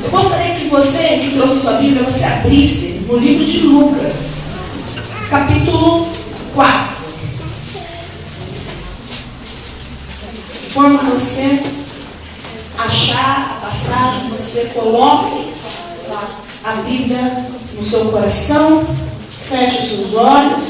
Eu gostaria que você, que trouxe sua Bíblia, você abrisse no livro de Lucas, capítulo 4. Quando você achar a passagem, você coloque a Bíblia no seu coração, feche os seus olhos.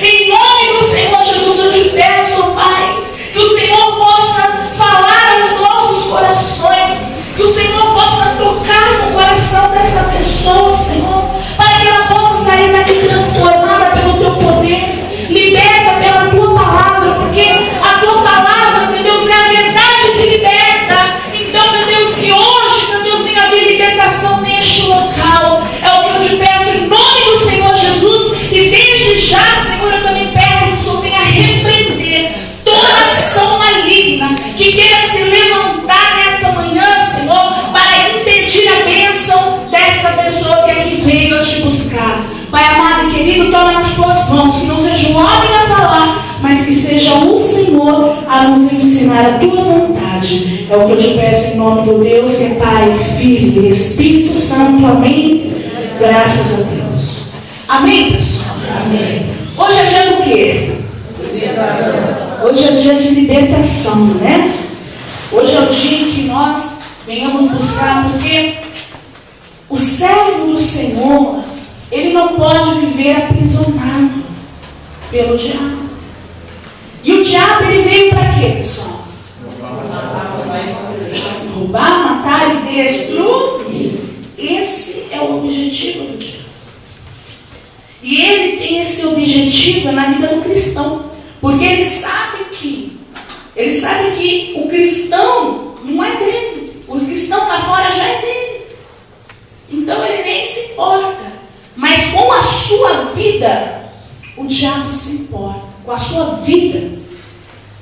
Em nome do Senhor Jesus, eu te peço, Pai, que o Senhor possa falar aos nossos corações, que o Senhor possa tocar no coração dessa pessoa, Senhor, para que ela possa sair daqui transformada pelo Teu poder, liberta pela Tua palavra, porque a Tua palavra, meu Deus, é a verdade que liberta. Então, meu Deus, que hoje, meu Deus, venha haver libertação neste local. É o que eu te peço em nome do Senhor Jesus, e desde já, Senhor, eu também peço que o Senhor venha repreender toda ação maligna que queira se levantar nesta manhã, Senhor, para impedir a bênção desta pessoa que aqui veio a te buscar. Pai amado e querido, toma nas tuas mãos, que não seja um homem a falar, mas que seja o Senhor a nos ensinar a tua vontade. É o que eu te peço em nome do Deus, que é Pai, Filho e Espírito Santo. Amém? Graças a Deus. Amém, pessoal? Amém. Hoje é dia do quê? Hoje é dia de libertação, né? Hoje é o dia em que nós venhamos buscar, porque o servo do Senhor, ele não pode viver aprisionado pelo diabo. E o diabo, ele veio para quê, pessoal? Roubar, matar e destruir. Esse é o objetivo do diabo. E ele tem esse objetivo na vida do cristão. Porque ele sabe que o cristão não é dele. Os que estão lá fora já é dele. Então ele nem se importa. Mas com a sua vida, o diabo se importa. Com a sua vida,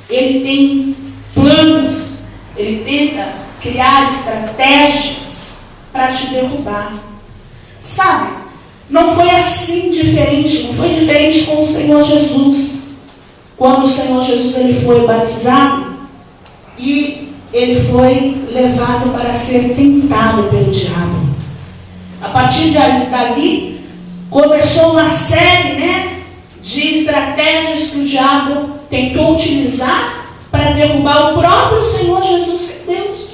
ele tem planos. Ele tenta criar estratégias para te derrubar. Sabe? Não foi assim diferente. Não foi diferente com o Senhor Jesus. Quando o Senhor Jesus ele foi batizado e ele foi levado para ser tentado pelo diabo. A partir dali começou uma série, de estratégias que o diabo tentou utilizar para derrubar o próprio Senhor Jesus, que é Deus.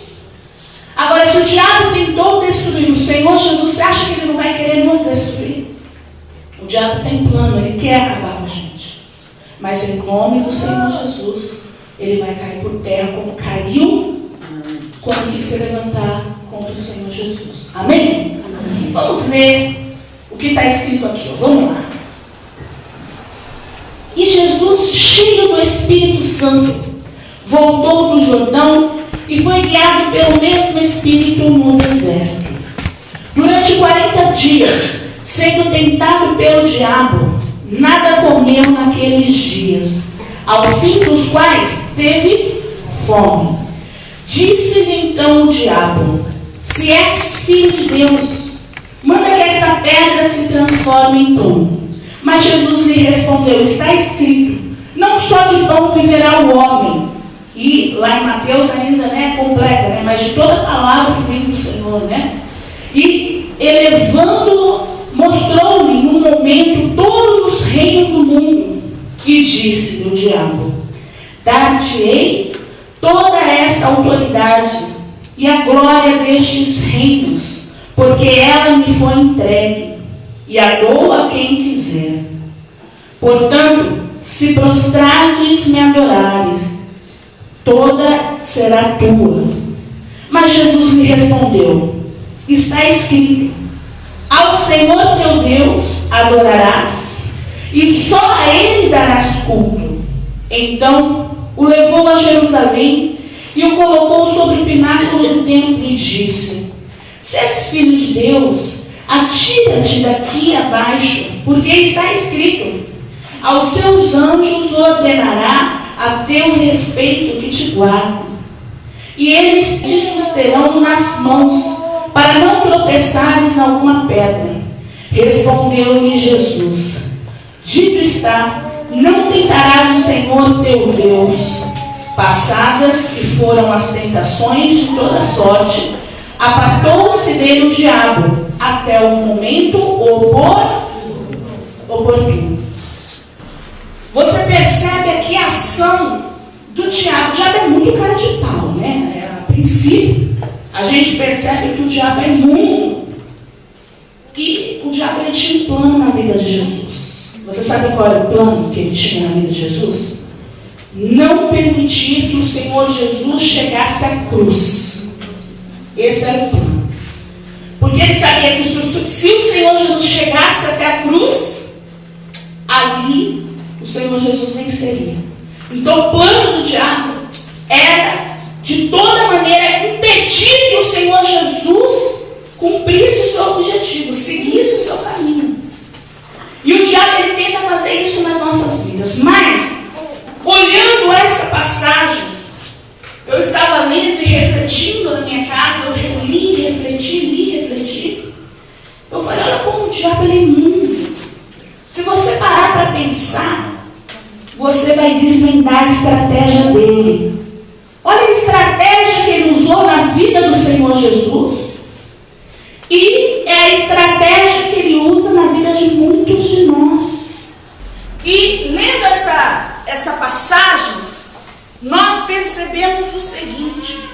Agora, se o diabo tentou destruir o Senhor Jesus, você acha que ele não vai querer nos destruir? O diabo tem plano, ele quer acabar com a gente. Mas em nome do Senhor Jesus, ele vai cair por terra como caiu quando quis se levantar contra o Senhor Jesus. Amém? Amém. Vamos ler o que está escrito aqui. Vamos lá. E Jesus, cheio do Espírito Santo, voltou do Jordão e foi guiado pelo mesmo Espírito no deserto. Durante 40 dias, sendo tentado pelo diabo, nada comeu naqueles dias, ao fim dos quais teve fome. Disse-lhe então o diabo: se és filho de Deus, manda que esta pedra se transforme em pão. Mas Jesus lhe respondeu: está escrito, não só de pão viverá o homem. E lá em Mateus ainda completa, mas de toda palavra que vem do Senhor, E elevando-o, mostrou-lhe num momento todos os reinos do mundo, e disse-lhe o diabo: dar-te-ei toda esta autoridade e a glória destes reinos, porque ela me foi entregue, e a dou a quem quiser. Portanto, se prostrares me adorares, toda será tua. Mas Jesus lhe respondeu: está escrito, ao Senhor teu Deus adorarás, e só a Ele darás culto. Então o levou a Jerusalém e o colocou sobre o pináculo do templo e disse: se és filho de Deus, atira-te daqui abaixo, porque está escrito: aos seus anjos ordenará a teu respeito que te guardem, e eles te susterão nas mãos, para não tropeçares em alguma pedra. Respondeu-lhe Jesus: dito está, não tentarás o Senhor teu Deus. Passadas que foram as tentações de toda sorte, apartou-se dele o diabo até o momento oportuno. Você percebe aqui a ação do diabo. O diabo é muito cara de pau, né? A princípio, a gente percebe que o diabo é mundo. E o diabo ele tinha um plano na vida de Jesus. Você sabe qual era o plano que ele tinha na vida de Jesus? Não permitir que o Senhor Jesus chegasse à cruz. Esse era o plano. Porque ele sabia que se o Senhor Jesus chegasse até a cruz, ali o Senhor Jesus venceria. Então o plano do diabo era, de toda maneira, impedir que o Senhor Jesus cumprisse o seu objetivo, seguisse o seu caminho. E o diabo ele tenta fazer isso nas nossas vidas. Mas, olhando essa passagem, eu estava lendo e refletindo na minha casa, eu li, refleti. Eu falei, olha como o diabo ele é imundo. Se você parar para pensar, você vai desvendar a estratégia dele. Olha a estratégia que ele usou na vida do Senhor Jesus. E é a estratégia que ele usa na vida de muitos de nós. E lendo essa passagem, nós percebemos o seguinte.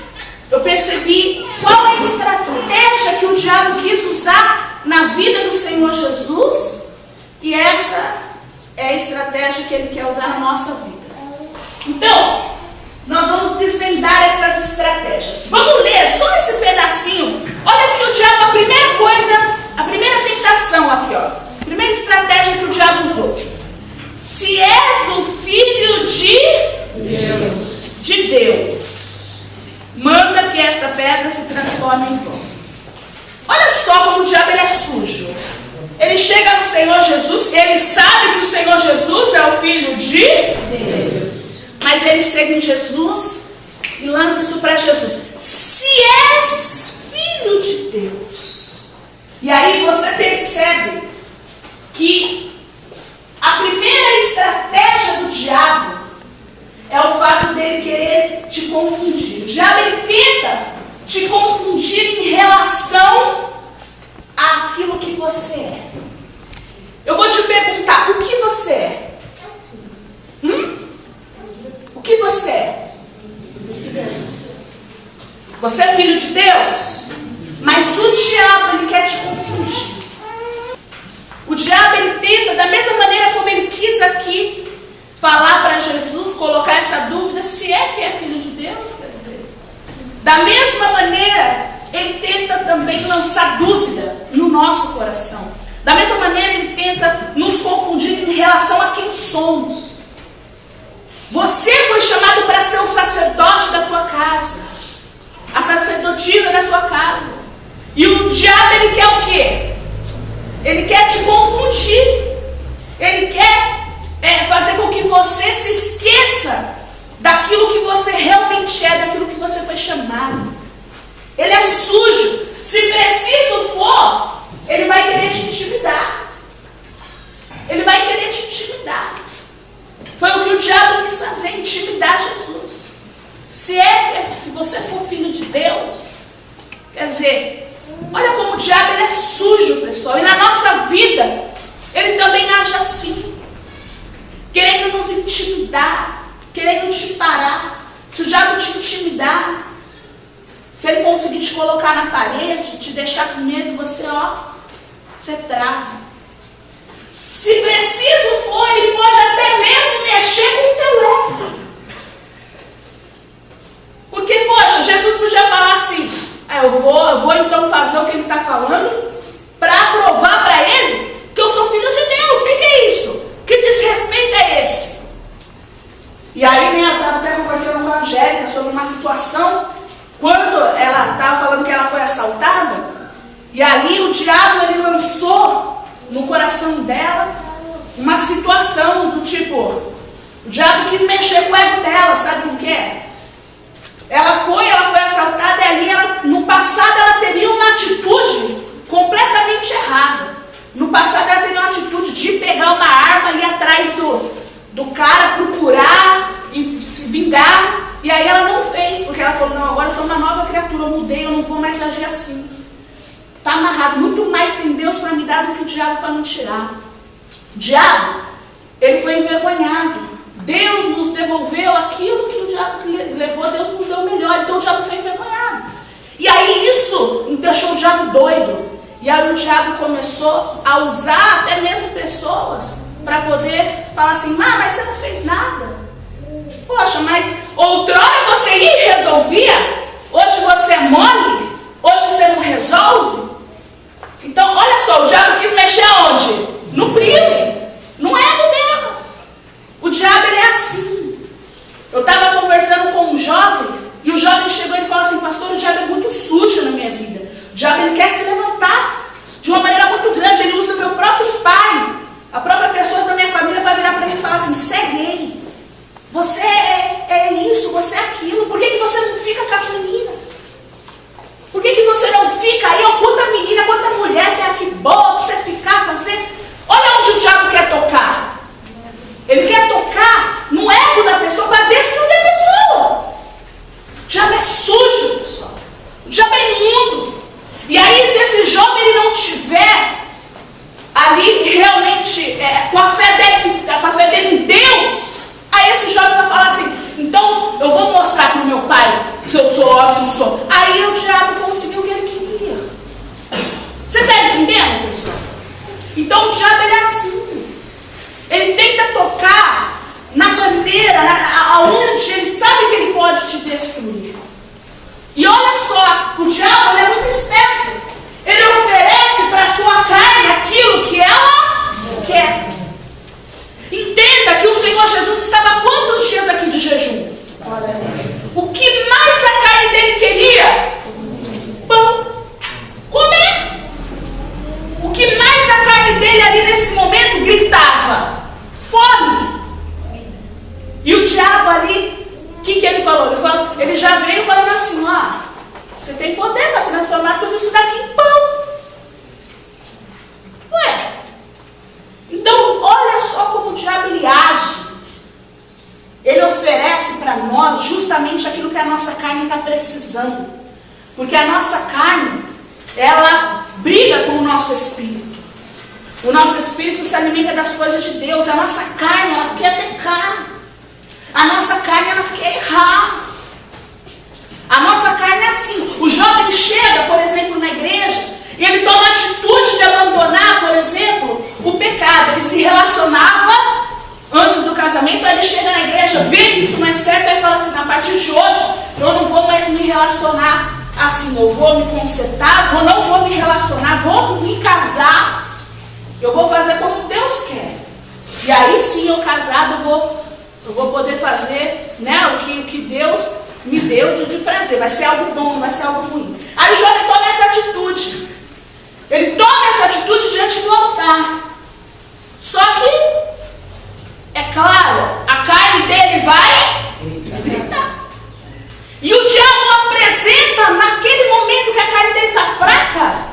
Eu percebi qual é a estratégia que o diabo quis usar na vida do Senhor Jesus. E essa é a estratégia que ele quer usar na nossa vida. Então, nós vamos desvendar essas estratégias. Vamos ler só esse pedacinho. Olha aqui o diabo, a primeira coisa, a primeira tentação aqui, ó. A primeira estratégia que o diabo usou. Se és o filho de Deus, manda que esta pedra se transforme em pão. Olha só como o diabo ele é sujo. Ele chega no Senhor Jesus, ele sabe que o Senhor Jesus é o filho de Deus. Mas ele chega em Jesus e lança isso para Jesus. Se és filho de Deus. E aí você percebe que a primeira estratégia do diabo é o fato dele querer te confundir. O diabo ele tenta te confundir em relação àquilo que você é. Eu vou te perguntar, o que você é? O que você é? Você é filho de Deus? Mas o diabo ele quer te confundir. O diabo ele tenta, da mesma maneira como ele quis aqui falar para Jesus, colocar essa dúvida, se é que é filho de Deus, quer dizer. Da mesma maneira, ele tenta também lançar dúvida no nosso coração. Da mesma maneira, ele tenta nos confundir em relação a quem somos. Você foi chamado para ser o sacerdote da tua casa, a sacerdotisa da sua casa. E o diabo, ele quer o quê? Ele quer te confundir. Ele quer fazer com que você se esqueça daquilo que você realmente é, daquilo que você foi chamado. Ele é sujo. Se preciso for, ele vai querer te intimidar. Ele vai querer te intimidar. Foi o que o diabo quis fazer, intimidar Jesus. Se você for filho de Deus, quer dizer, olha como o diabo ele é sujo, pessoal. E na nossa vida, ele também age assim. Querendo nos intimidar, querendo te parar. Se o diabo te intimidar, se ele conseguir te colocar na parede, te deixar com medo, você trava. Se preciso for, ele pode até mesmo mexer com o teu ego. Porque, poxa, Jesus podia falar assim, eu vou então fazer o que ele está falando para provar para ele que eu sou filho de Deus. O que é isso? Que desrespeito é esse? E aí, eu estava até conversando com a Angélica sobre uma situação, quando ela estava falando que ela foi assaltada, e ali o diabo ele lançou no coração dela uma situação do tipo, o diabo quis mexer com o ego dela, sabe o que é? Ela foi assaltada e ali, no passado, ela teria uma atitude completamente errada. No passado, ela teria uma atitude de pegar uma arma e ir atrás do cara, procurar e se vingar. mudei, eu não vou mais agir assim. Está amarrado. Muito mais tem Deus para me dar do que o diabo para me tirar. O diabo, ele foi envergonhado. Deus nos devolveu aquilo que o diabo levou, Deus nos deu o melhor. Então o diabo foi envergonhado. E aí isso deixou o diabo doido. E aí o diabo começou a usar até mesmo pessoas para poder falar assim, mas você não fez nada. Poxa, mas outrora você ia e resolvia. Hoje você é mole. Hoje você não resolve. Então, olha só, o diabo quis mexer aonde? No primo. No ego dela. O diabo, ele é assim. Eu estava conversando com um jovem, e o jovem chegou e falou assim, pastor, o diabo é muito sujo na minha vida. O diabo, ele quer se levantar de uma maneira muito grande. Ele usa o meu próprio pai, a própria pessoa da minha família, para virar para mim e falar assim, você é gay. Você é isso, você é aquilo. Por que você não fica com as meninas? Por que você não fica aí? Quanta menina, quanta mulher tem aqui boa para você ficar, fazer? Olha onde o diabo quer tocar. Ele quer tocar no ego da pessoa para destruir a pessoa. O diabo é sujo, pessoal. O diabo é imundo. E aí, se esse jovem ele não tiver ali realmente com a fé dele em Deus, aí esse jovem vai falar assim, então eu vou mostrar para o meu pai se eu sou homem ou não sou. Aí o diabo conseguiu o que ele queria. Você está entendendo, pessoal? Então o diabo ele é assim. Ele tenta tocar na maneira, aonde ele sabe que ele pode te destruir. E olha só, o diabo ele é muito esperto. Ele oferece para a sua carne aquilo que ela quer. Entenda que o Senhor Jesus estava quantos dias aqui de jejum? O que mais a carne dele queria? Pão. Comer. O que mais a carne dele ali nesse momento gritava? Fome. E o diabo ali, o que ele falou? Ele já veio falando assim, você tem poder para transformar tudo isso daqui em pão. Ué. Então, olha só como o diabo ele age. Ele oferece para nós justamente aquilo que a nossa carne está precisando. Porque a nossa carne, ela briga com o nosso espírito. O nosso espírito se alimenta das coisas de Deus. A nossa carne, ela quer pecar. A nossa carne, ela quer errar. A nossa carne é assim. O jovem chega, por exemplo, na igreja, e ele toma a atitude de abandonar, por exemplo, o pecado. Ele se relacionava antes do casamento, aí ele chega na igreja, vê que isso não é certo, aí fala assim, a partir de hoje, eu não vou mais me relacionar assim, eu vou me consertar, não vou me relacionar, vou me casar, eu vou fazer como Deus quer. E aí sim, eu casado, eu vou poder fazer, né, o que Deus me deu de prazer. Vai ser algo bom, não vai ser algo ruim. Aí o jovem toma essa atitude. Ele toma essa atitude diante do altar. Só que, é claro, a carne dele vai gritar. E o diabo apresenta, naquele momento que a carne dele está fraca,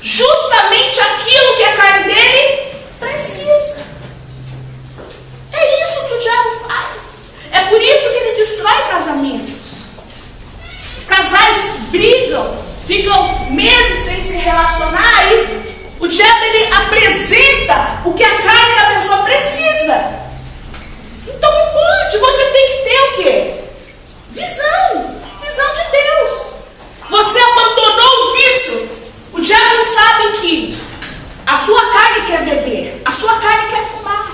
justamente aquilo que a carne dele precisa. É isso que o diabo faz. É por isso que ele destrói casamentos. Os casais brigam, ficam meses sem se relacionar, e o diabo ele apresenta o que a carne da pessoa precisa. Então não pode, você tem que ter o quê? Visão de Deus. Você abandonou o vício. O diabo sabe que a sua carne quer beber, a sua carne quer fumar.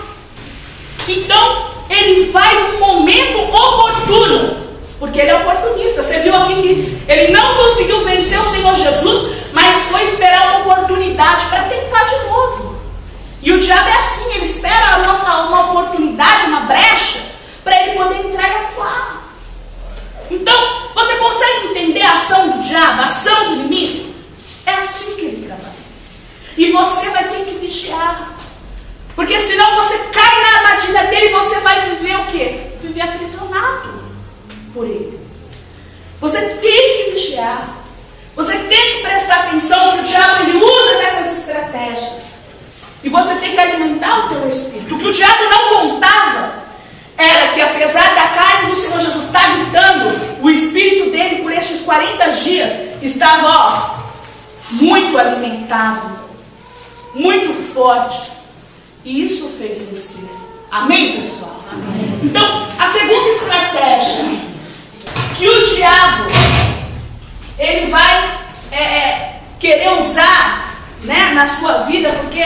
Então ele vai no momento oportuno, porque ele é oportunista. Você viu aqui que ele não conseguiu vencer o Senhor Jesus, mas foi esperar uma oportunidade para tentar de novo. E o diabo é assim, ele espera uma oportunidade, uma brecha, para ele poder entrar e atuar. Então, você consegue entender a ação do diabo, a ação do inimigo? É assim que ele trabalha. E você vai ter que vigiar. Porque senão você cai na armadilha dele e você vai viver o quê? Viver aprisionado por ele. Você tem que vigiar. Você tem que prestar atenção que o diabo ele usa dessas estratégias. E você tem que alimentar o teu espírito. O que o diabo não contava era que, apesar da carne do Senhor Jesus estar gritando, o espírito dele por estes 40 dias estava, muito alimentado, muito forte. E isso fez vencer. Amém, pessoal? Amém. Então, a segunda estratégia que o diabo ele vai querer usar, né, na sua vida, porque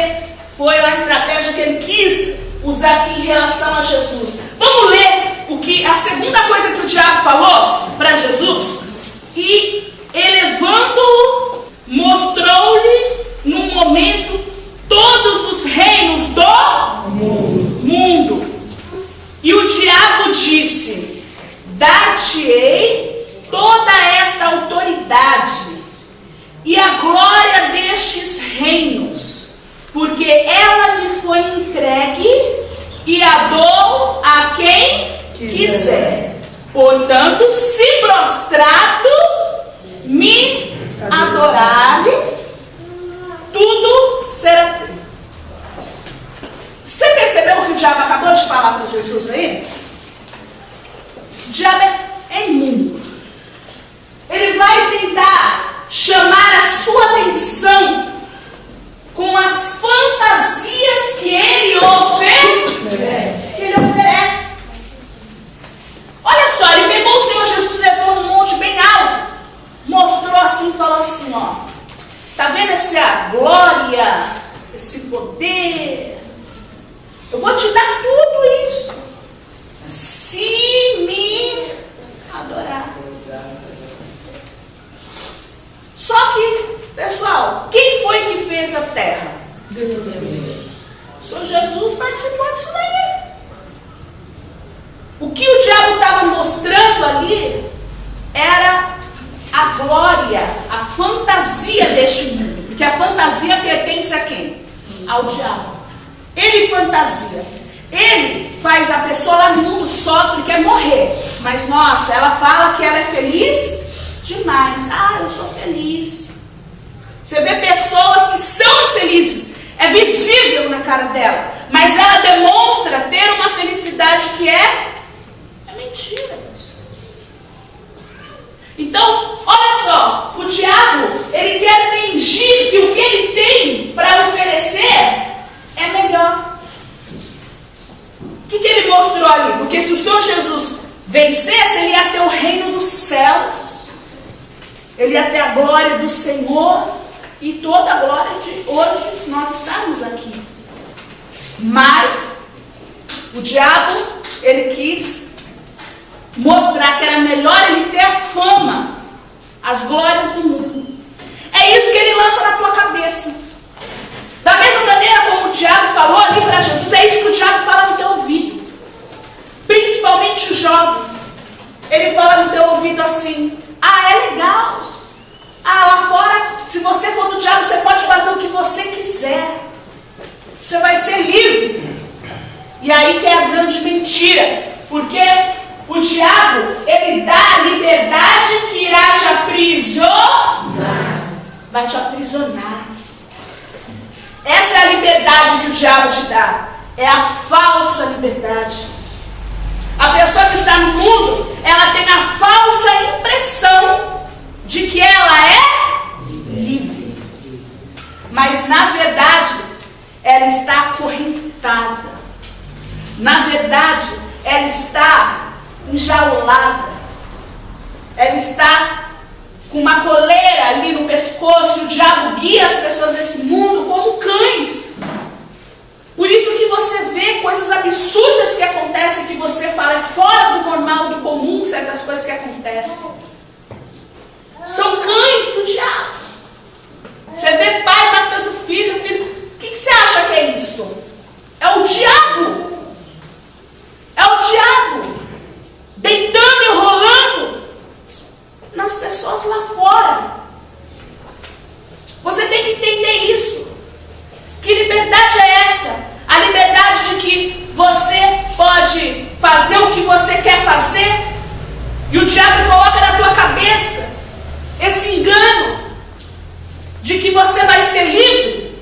foi a estratégia que ele quis usar aqui em relação a Jesus. Vamos ler a segunda coisa que o diabo falou para Jesus. E elevando-o, mostrou-lhe num momento todos os reinos do mundo. E o diabo disse: dar-te-ei toda esta autoridade e a glória destes reinos, porque ela me foi entregue e a dou a quem quiser. Portanto, se prostrado me adorares, tudo será teu. Você percebeu o que o diabo acabou de falar para Jesus aí? O diabo é imundo. Ele vai tentar chamar a sua atenção com as fantasias que ele oferece. Olha só, ele pegou o Senhor Jesus, levou num monte bem alto, mostrou assim e falou assim, ó, tá vendo essa glória, esse poder? Eu vou te dar tudo isso se me adorar. Só que, pessoal, quem foi que fez a terra? Deus. O Senhor Jesus participou disso daí. O que o diabo estava mostrando ali era a glória, a fantasia deste mundo. Porque a fantasia pertence a quem? Ao diabo. Ele fantasia. Ele faz a pessoa lá no mundo sofre, quer morrer. Mas nossa, ela fala que ela é feliz demais. Ah, eu sou feliz. Você vê pessoas que são infelizes. É visível na cara dela. Mas ela demonstra ter uma felicidade que é mentira. Então, olha só. O diabo, ele quer fingir que o que ele tem para oferecer é melhor. O que ele mostrou ali? Porque se o Senhor Jesus vencesse, ele ia ter o reino dos céus, ele ia ter a glória do Senhor e toda a glória de hoje nós estamos aqui. Mas o diabo, ele quis mostrar que era melhor ele ter a fama, as glórias do mundo. É isso que ele lança na tua cabeça. Da mesma maneira como o diabo falou ali para Jesus, é isso que o diabo fala no teu ouvido. Principalmente o jovem. Ele fala no teu ouvido assim: ah, é legal. Ah, lá fora, se você for do diabo, você pode fazer o que você quiser. Você vai ser livre. E aí que é a grande mentira. Porque o diabo, ele dá a liberdade que irá te aprisionar. Vai te aprisionar. Essa é a liberdade que o diabo te dá. É a falsa liberdade. A pessoa que está no mundo, ela tem a falsa impressão de que ela é livre. Mas na verdade, ela está acorrentada. Na verdade, ela está enjaulada. Ela está com uma coleira ali no pescoço, e o diabo guia as pessoas desse mundo como cães. Por isso que você vê coisas absurdas que acontecem, que você fala, é fora do normal, do comum, certas coisas que acontecem. São cães do diabo. Você vê pai matando filho. O que você acha que é isso? É o diabo. É o diabo deitando e rolando nas pessoas lá fora. Você tem que entender isso. Que liberdade é essa? A liberdade de que você pode fazer o que você quer fazer, e o diabo coloca na tua cabeça esse engano de que você vai ser livre,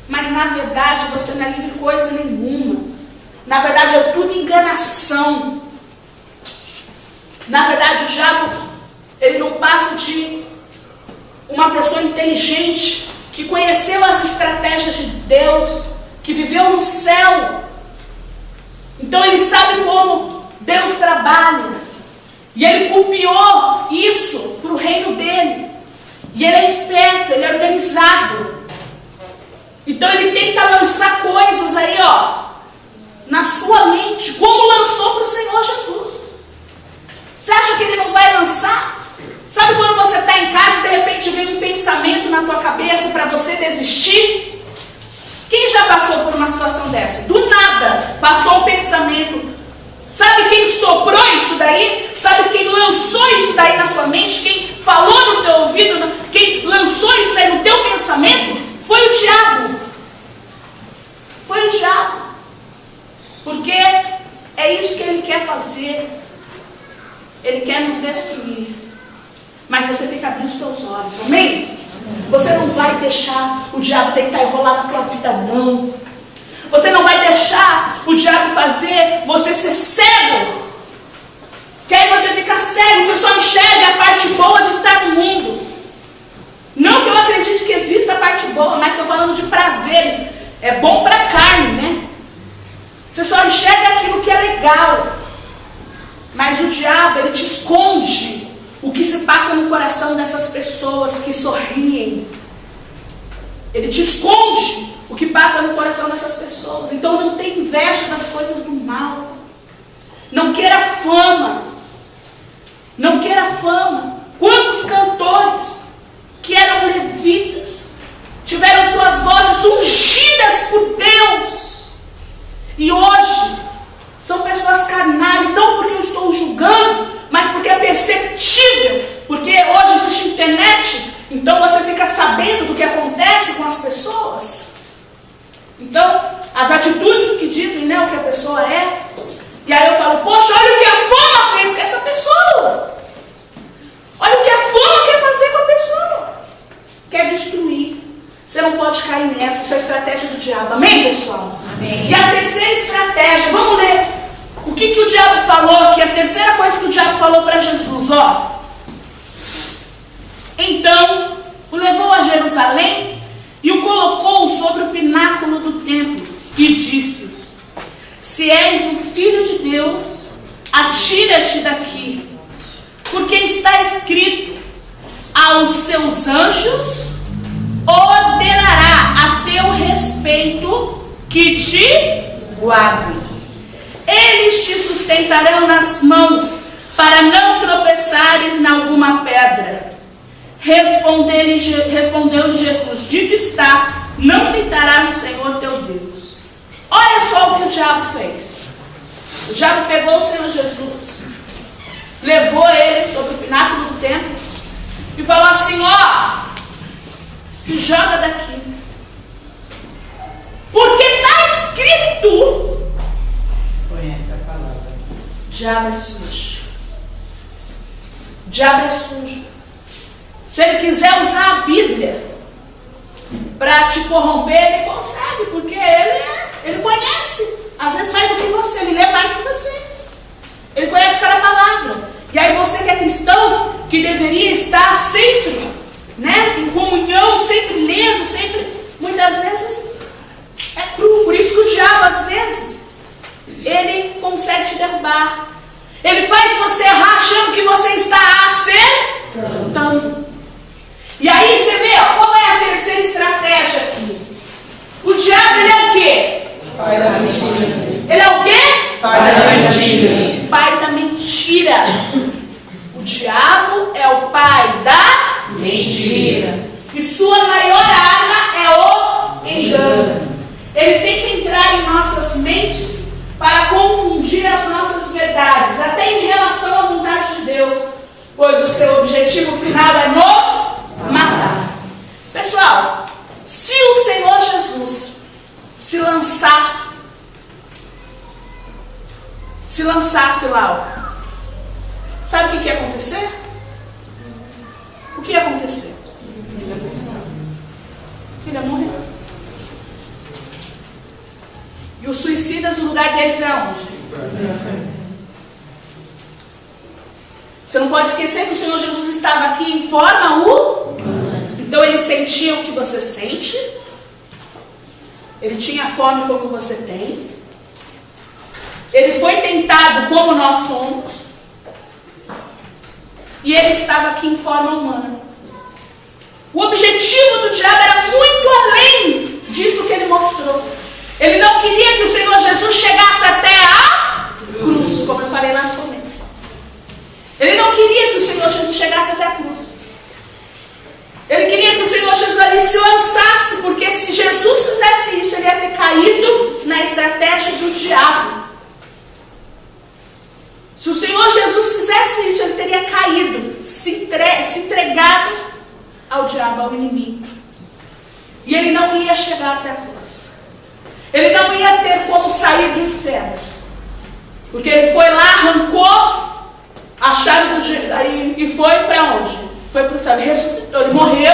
mas na verdade você não é livre coisa nenhuma. Na verdade é tudo enganação. Na verdade o diabo, ele não passa de uma pessoa inteligente, que conheceu as estratégias de Deus, que viveu no céu. Então ele sabe como Deus trabalha. E ele copiou isso para o reino dele. E ele é esperto, ele é organizado. Então ele tenta lançar coisas aí, ó, na sua mente, como lançou para o Senhor Jesus. Você acha que ele não vai lançar? Sabe quando você está em casa e de repente vem um pensamento na tua cabeça para você desistir? Quem já passou por uma situação dessa? Do nada passou um pensamento. Sabe quem soprou isso daí? Sabe quem lançou isso daí na sua mente? Quem falou no teu ouvido? Quem lançou isso daí no teu pensamento? Foi o diabo. Foi o diabo. Porque é isso que ele quer fazer. Ele quer nos destruir. Mas você tem que abrir os teus olhos, amém? Você não vai deixar o diabo tentar enrolar na tua vida, não. Você não vai deixar o diabo fazer você ser cego. Que aí você fica cego, você só enxerga a parte boa de estar no mundo. Não que eu acredite que exista a parte boa, mas estou falando de prazeres. É bom para a carne, né? Você só enxerga aquilo que é legal. Mas o diabo, ele te esconde o que se passa no coração dessas pessoas que sorriem. Ele te esconde o que passa no coração dessas pessoas. Então não tenha inveja das coisas do mal. Não queira fama. Não queira fama. Quantos cantores que eram levitas tiveram suas vozes ungidas por Deus e hoje são pessoas carnais, não porque eu estou julgando, mas porque é perceptível, porque hoje existe internet, então você fica sabendo do que acontece com as pessoas. Então, as atitudes que dizem, né, o que a pessoa é. E aí eu falo, poxa, olha o que a fama fez com essa pessoa. Olha o que a fama quer fazer com a pessoa. Quer destruir. Você não pode cair nessa, essa é a estratégia do diabo. Amém, pessoal? Amém. E a terceira estratégia, vamos ler o que o diabo falou aqui, a terceira coisa que o diabo falou para Jesus, ó. Então, o levou a Jerusalém e o colocou sobre o pináculo do templo e disse: se és o Filho de Deus, atira-te daqui, porque está escrito: aos seus anjos ordenará a teu respeito que te guardem. Eles te sustentarão nas mãos, para não tropeçares em alguma pedra. Respondeu-lhe Jesus: dito está, não tentarás o Senhor teu Deus. Olha só o que o diabo fez. O diabo pegou o Senhor Jesus, levou ele sobre o pináculo do templo e falou assim: ó, se joga daqui, porque está escrito. Conhece a palavra. O diabo é sujo. O diabo é sujo. Se ele quiser usar a Bíblia para te corromper, ele consegue, porque ele conhece, às vezes mais do que você, ele lê mais que você. Ele conhece cada palavra. E aí você que é cristão, que deveria estar sempre, né, em comunhão, sempre lendo, sempre, muitas vezes, é cru. Por isso que o diabo, às vezes, ele consegue te derrubar. Ele faz você errar achando que você está acertando. E aí você vê, ó, qual é a terceira estratégia aqui? O diabo, ele é o quê? Pai da mentira. Ele é o quê? Pai da mentira. Pai da mentira. O diabo é o pai da Mentira. E sua maior arma é o engano. Ele tenta entrar em nossas mentes para confundir as nossas verdades, até em relação à vontade de Deus, pois o seu objetivo final é nos matar. Pessoal, se o Senhor Jesus se lançasse lá, ó, sabe o que ia acontecer? O que ia acontecer? Ele ia morrer. E os suicidas, o lugar deles é onde? Você não pode esquecer que o Senhor Jesus estava aqui em forma humana. sentia o que você sente. Ele tinha fome como você tem. Ele foi tentado como nós somos. E ele estava aqui em forma humana. O objetivo do diabo era muito além disso que ele mostrou. Ele não queria que o Senhor Jesus chegasse até a cruz, como eu falei lá no começo. Ele não queria que o Senhor Jesus chegasse até a cruz. Ele queria que o Senhor Jesus ali se lançasse, porque se Jesus fizesse isso, ele ia ter caído na estratégia do diabo. Se o Senhor Jesus fizesse isso, ele teria caído, se entregado ao diabo, ao inimigo. E ele não ia chegar até a cruz. Ele não ia ter como sair do inferno. Porque ele foi lá, arrancou a chave e foi para onde? Foi para o céu. Ele ressuscitou. Ele morreu,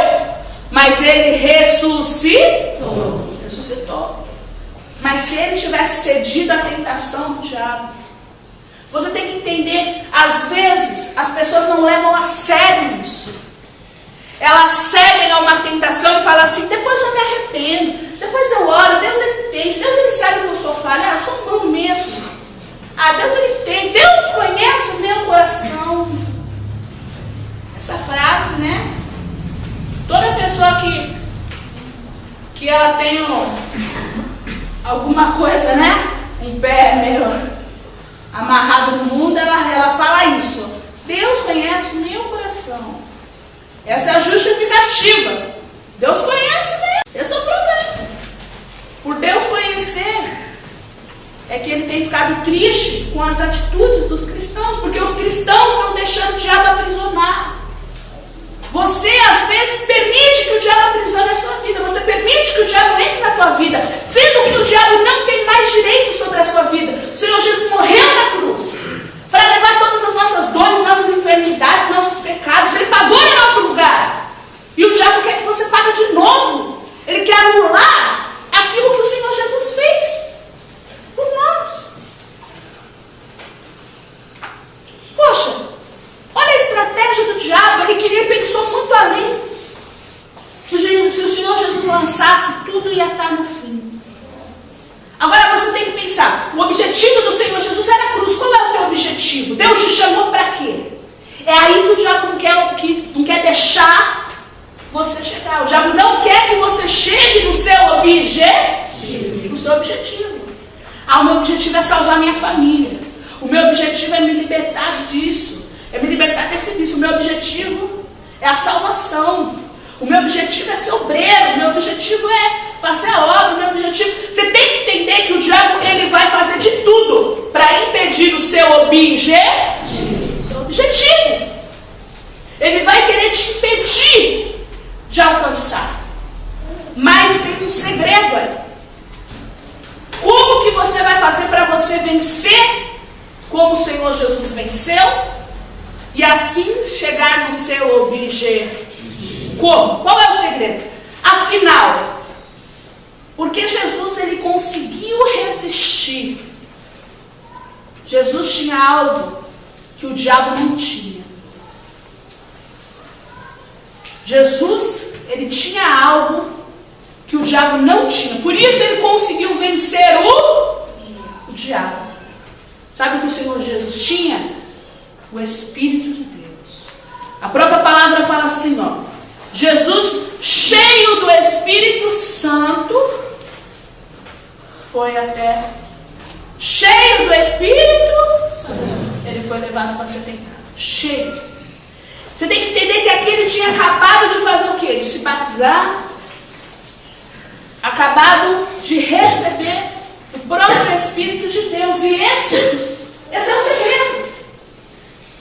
mas ele ressuscitou. Mas se ele tivesse cedido à tentação do diabo, você tem que entender, às vezes, as pessoas não levam a sério isso. Elas cedem a uma tentação e falam assim, depois eu me arrependo, depois eu oro, Deus ele entende, Deus ele sabe que eu sou falha, eu sou humano mesmo. Deus ele entende, Deus conhece o meu coração. Essa frase, né? Toda pessoa que ela tem alguma coisa, né? Um pé meio amarrado no mundo, ela fala isso. Deus conhece o meu coração. Essa é a justificativa. Deus conhece mesmo. Esse é o problema. Por Deus conhecer, é que ele tem ficado triste com as atitudes dos cristãos, porque os cristãos estão deixando o diabo aprisionar. Você, às vezes, permite que o diabo aprisione a sua vida. Você permite que o diabo entre na tua vida, sendo que o diabo não tem mais direito sobre a sua vida. O Senhor Jesus morreu na cruz para levar todas as nossas dores, nossas enfermidades, nossos pecados. Ele pagou no nosso lugar. E o diabo quer que você pague de novo. Ele quer anular aquilo que o Senhor Jesus fez por nós. Poxa, olha a estratégia do diabo. Ele pensou muito além. Se o Senhor Jesus lançasse, tudo ia estar no fim. Agora você tem que pensar, o objetivo do Senhor Jesus era a cruz. Qual é o teu objetivo? Deus te chamou para quê? É aí que o diabo não quer deixar você chegar. O diabo não quer que você chegue no seu objetivo. O meu objetivo é salvar minha família. O meu objetivo é me libertar disso. É me libertar desse vício. O meu objetivo é a salvação. O meu objetivo é ser obreiro. O meu objetivo é fazer a obra. O meu objetivo... Você tem que entender que o diabo ele vai fazer de tudo para impedir o seu objetivo. Ele vai querer te impedir de alcançar. Mas tem um segredo aí. Como que você vai fazer para você vencer como o Senhor Jesus venceu e assim chegar no seu objetivo? Como? Qual é o segredo? Afinal, porque Jesus ele conseguiu resistir. Jesus tinha algo que o diabo não tinha. Jesus, ele tinha algo que o diabo não tinha. Por isso ele conseguiu vencer o diabo. Sabe o que o Senhor Jesus tinha? O Espírito de Deus. A própria palavra fala assim, ó. Jesus, cheio do Espírito Santo, foi até... Cheio do Espírito Santo, ele foi levado para ser tentado. Cheio. Você tem que entender que aqui ele tinha acabado de fazer o quê? De se batizar. Acabado de receber o próprio Espírito de Deus. E esse é o segredo.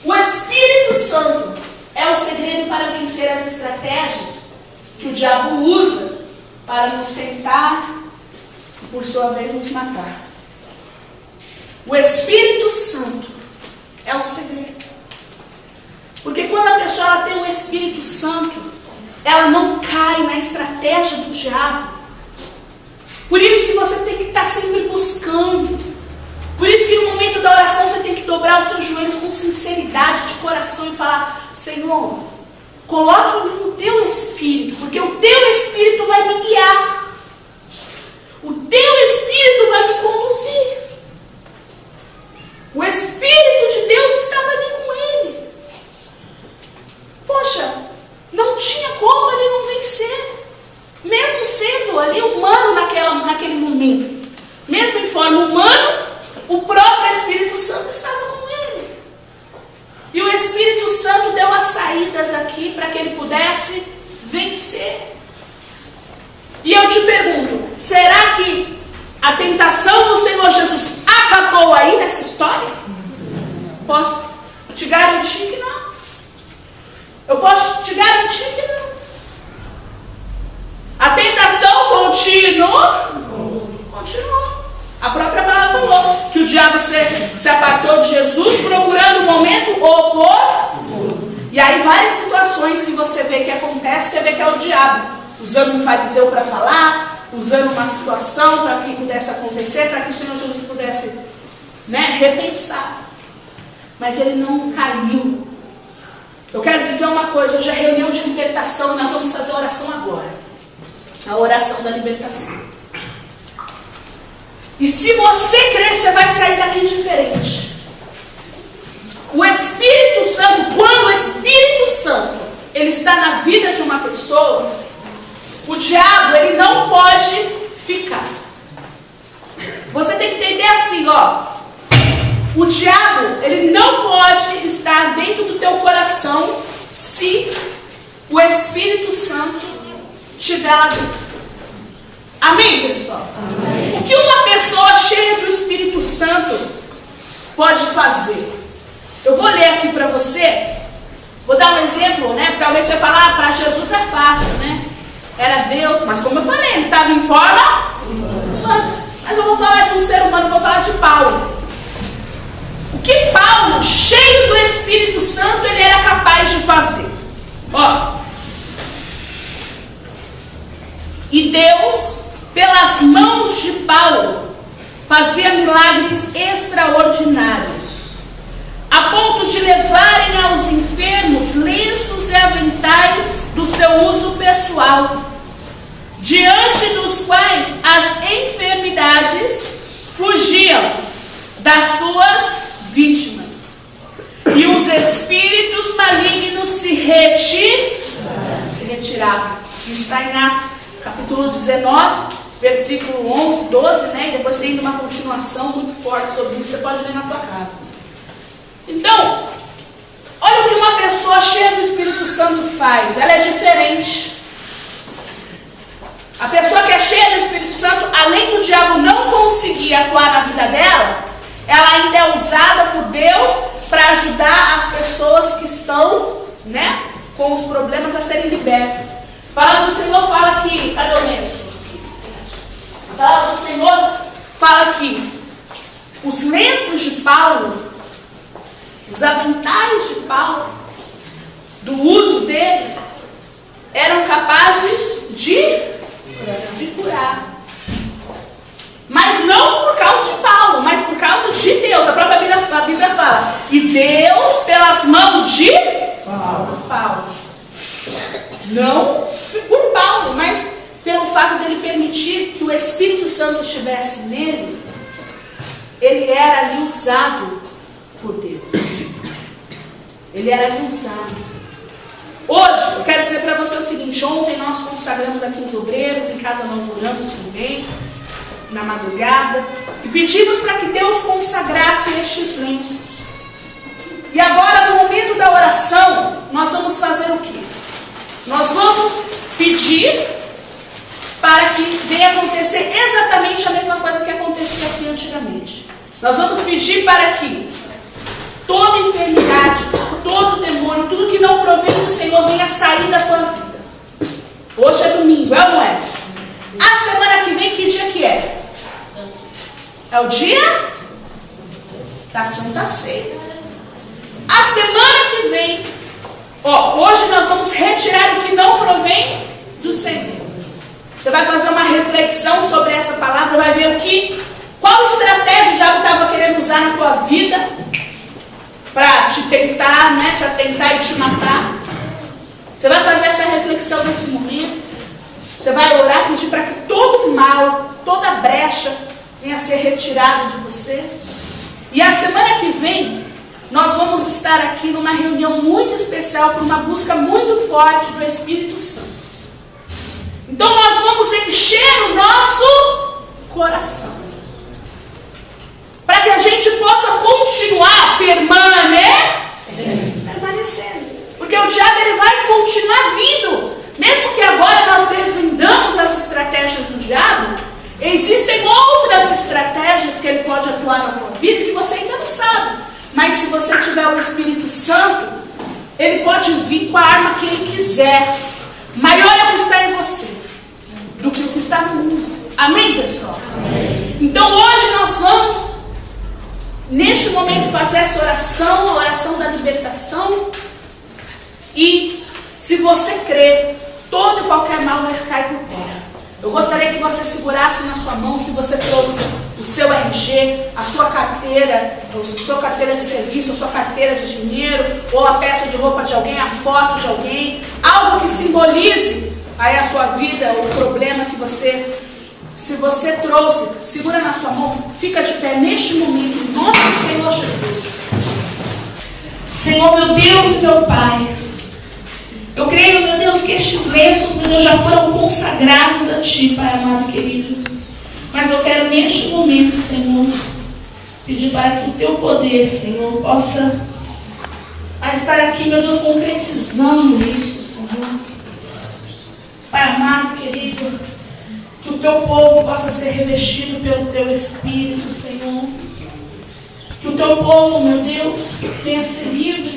O Espírito Santo é o segredo para vencer as estratégias que o diabo usa para nos tentar e, por sua vez, nos matar. O Espírito Santo é o segredo. Porque quando a pessoa ela tem o Espírito Santo, ela não cai na estratégia do diabo. Por isso que você tem que estar sempre buscando. Por isso que no momento da oração você tem que dobrar os seus joelhos com sinceridade de coração e falar: Senhor, coloque em mim o teu Espírito, porque o teu tinha como ele não vencer. Mesmo sendo ali humano naquele momento. Mesmo em forma humana, o próprio Espírito Santo estava com ele. E o Espírito Santo deu as saídas aqui para que ele pudesse vencer. E eu te pergunto, será que a tentação do Senhor Jesus acabou aí nessa história? Posso te garantir que não. Eu posso te garantir que não. A tentação continuou. A própria palavra falou que o diabo se apartou de Jesus procurando um momento oportuno. E aí várias situações que você vê que acontece, você vê que é o diabo usando um fariseu para falar, usando uma situação para que pudesse acontecer, para que o Senhor Jesus pudesse, repensar. Mas ele não caiu. Eu quero dizer uma coisa, hoje é reunião de libertação e nós vamos fazer a oração agora. A oração da libertação. E se você crer, você vai sair daqui diferente. O Espírito Santo, quando o Espírito Santo ele está na vida de uma pessoa, o diabo ele não pode ficar. Você tem que entender assim, o diabo ele não pode estar dentro do teu coração se o Espírito Santo estiver lá dentro. Amém, pessoal? Amém. O que uma pessoa cheia do Espírito Santo pode fazer? Eu vou ler aqui para você. Vou dar um exemplo, Talvez você fale, para Jesus é fácil, Era Deus, mas como eu falei, ele estava em forma humana. Mas eu vou falar de um ser humano, eu vou falar de Paulo. O que Paulo, cheio do Espírito Santo, ele era capaz de fazer? E Deus, pelas mãos de Paulo, fazia milagres extraordinários, a ponto de levarem aos enfermos lenços e aventais do seu uso pessoal, diante dos quais as enfermidades fugiam das suas vítimas, e os espíritos malignos se retiravam. Isso está em Atos, capítulo 19, versículo 11, 12, E depois tem uma continuação muito forte sobre isso, você pode ler na tua casa. Então, olha o que uma pessoa cheia do Espírito Santo faz. Ela é diferente. A pessoa que é cheia do Espírito Santo, além do diabo não conseguir atuar na vida dela, ela ainda é usada por Deus para ajudar as pessoas que estão, com os problemas a serem libertas. A palavra do Senhor fala aqui, cadê o lenço? A palavra do Senhor fala que os lenços de Paulo, os aventais de Paulo, do uso dele, eram capazes de curar. Mas não por causa de Paulo, mas por causa de Deus. A própria Bíblia fala, e Deus pelas mãos de Paulo. Não por Paulo, mas pelo fato dele permitir que o Espírito Santo estivesse nele, ele era ali usado por Deus. Ele era ali usado. Hoje, eu quero dizer para você o seguinte, ontem nós consagramos aqui os obreiros, em casa nós oramos também, na madrugada, e pedimos para que Deus consagrasse estes lenços. E agora, no momento da oração, nós vamos fazer o quê? Nós vamos pedir para que venha acontecer exatamente a mesma coisa que acontecia aqui antigamente. Nós vamos pedir para que toda enfermidade, todo demônio, tudo que não provém do Senhor venha sair da tua vida. Hoje é domingo, é ou não é? A semana que vem, que dia que é? É o dia da Santa Ceia. A semana que vem, hoje nós vamos retirar o que não provém do Senhor. Você vai fazer uma reflexão sobre essa palavra, vai ver qual estratégia o diabo estava querendo usar na tua vida para te tentar, te atentar e te matar. Você vai fazer essa reflexão nesse momento. Você vai orar, pedir para que todo mal, toda brecha venha a ser retirada de você. E a semana que vem, nós vamos estar aqui numa reunião muito especial, por uma busca muito forte do Espírito Santo. Então nós vamos encher o nosso coração, para que a gente possa continuar permanecendo. Porque o diabo ele vai continuar vindo. Mesmo que agora nós desvendamos as estratégias do diabo, existem outras estratégias que ele pode atuar na tua vida que você ainda não sabe. Mas se você tiver o Espírito Santo, ele pode vir com a arma que ele quiser. Maior é o que está em você do que o que está no mundo. Amém, pessoal? Amém. Então hoje nós vamos, neste momento, fazer essa oração, a oração da libertação. E se você crer, todo e qualquer mal vai cair por terra. Eu gostaria que você segurasse na sua mão, se você trouxe o seu RG, a sua carteira de serviço, a sua carteira de dinheiro, ou a peça de roupa de alguém, a foto de alguém, algo que simbolize aí a sua vida, o problema que você, se você trouxe, segura na sua mão, fica de pé neste momento, em nome do Senhor Jesus. Senhor, meu Deus e meu Pai, eu creio, meu Deus, que estes lenços, meu Deus, já foram consagrados a Ti, Pai amado querido. Mas eu quero neste momento, Senhor, pedir, Pai, que o Teu poder, Senhor, possa estar aqui, meu Deus, concretizando isso, Senhor. Pai amado querido, que o Teu povo possa ser revestido pelo Teu Espírito, Senhor. Que o Teu povo, meu Deus, venha ser livre